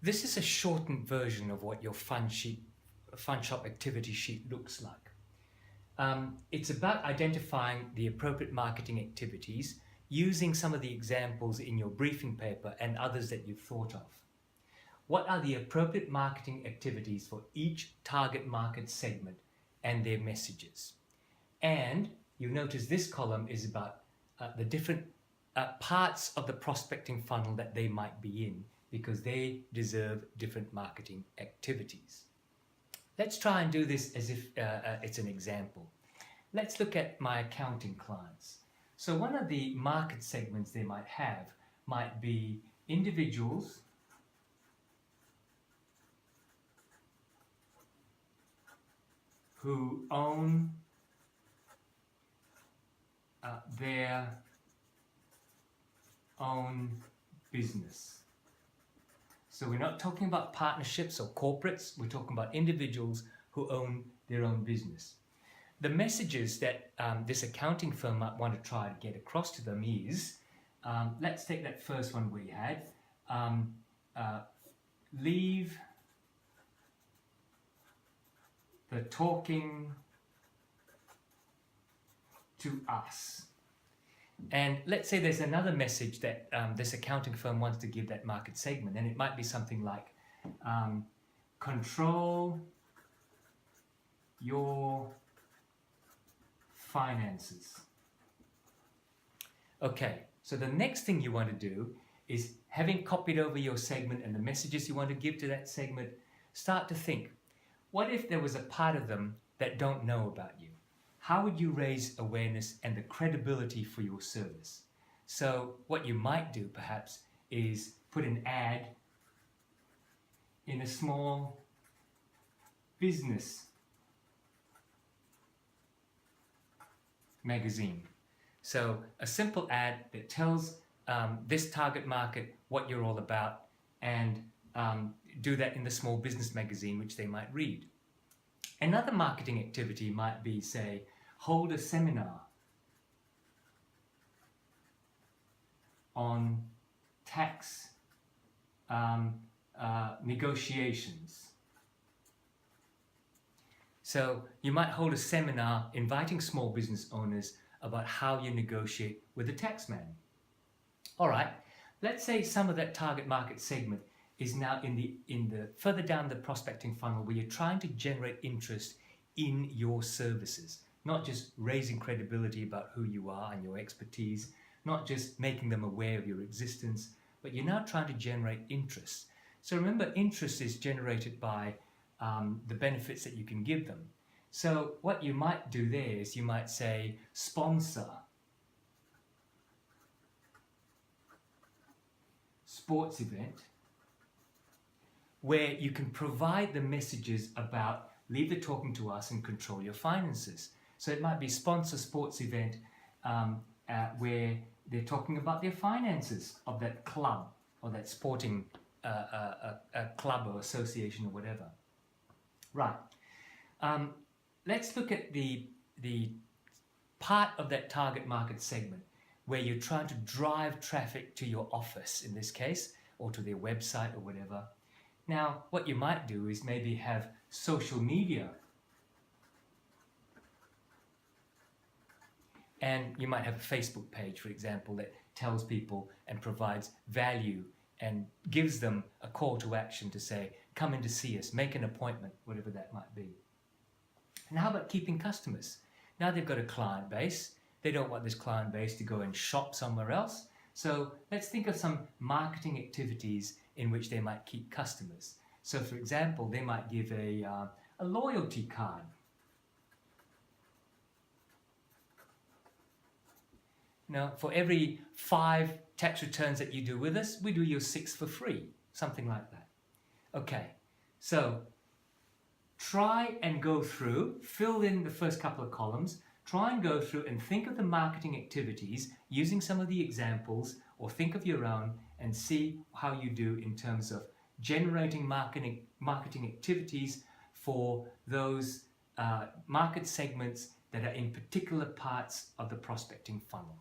This is a shortened version of what your fun shop activity sheet looks like. It's about identifying the appropriate marketing activities using some of the examples in your briefing paper and others that you've thought of. What are the appropriate marketing activities for each target market segment and their messages? And you notice this column is about the different parts of the prospecting funnel that they might be in, because they deserve different marketing activities. Let's try and do this as if it's an example. Let's look at my accounting clients. So one of the market segments they might have might be individuals who own their own business. So we're not talking about partnerships or corporates, we're talking about individuals who own their own business. The messages that this accounting firm might want to try to get across to them is, let's take that first one we had, leave the talking to us. And let's say there's another message that this accounting firm wants to give that market segment, and it might be something like, control your finances. Okay, so the next thing you want to do is, having copied over your segment and the messages you want to give to that segment, start to think, what if there was a part of them that don't know about you? How would you raise awareness and the credibility for your service? So what you might do perhaps is put an ad in a small business magazine. So a simple ad that tells this target market what you're all about, and do that in the small business magazine, which they might read. Another marketing activity might be, say, hold a seminar on tax negotiations. So you might hold a seminar inviting small business owners about how you negotiate with the tax man. All right, let's say some of that target market segment is now in the further down the prospecting funnel, where you're trying to generate interest in your services, not just raising credibility about who you are and your expertise, not just making them aware of your existence, but you're now trying to generate interest. So remember, interest is generated by the benefits that you can give them. So what you might do there is you might say, sponsor sports event, where you can provide the messages about leave the talking to us and control your finances. So it might be sponsor sports event where they're talking about their finances of that club or that sporting club or association or whatever. Right. Let's look at the part of that target market segment where you're trying to drive traffic to your office, in this case, or to their website or whatever. Now, what you might do is maybe have social media, and you might have a Facebook page, for example, that tells people and provides value and gives them a call to action to say, come in to see us, make an appointment, whatever that might be. And how about keeping customers? Now they've got a client base. They don't want this client base to go and shop somewhere else. So let's think of some marketing activities in which they might keep customers. So for example, they might give a loyalty card. Now, for every 5 tax returns that you do with us, we do your 6 for free, something like that. Okay, so try and go through, fill in the first couple of columns, try and go through and think of the marketing activities using some of the examples, or think of your own and see how you do in terms of generating marketing activities for those market segments that are in particular parts of the prospecting funnel.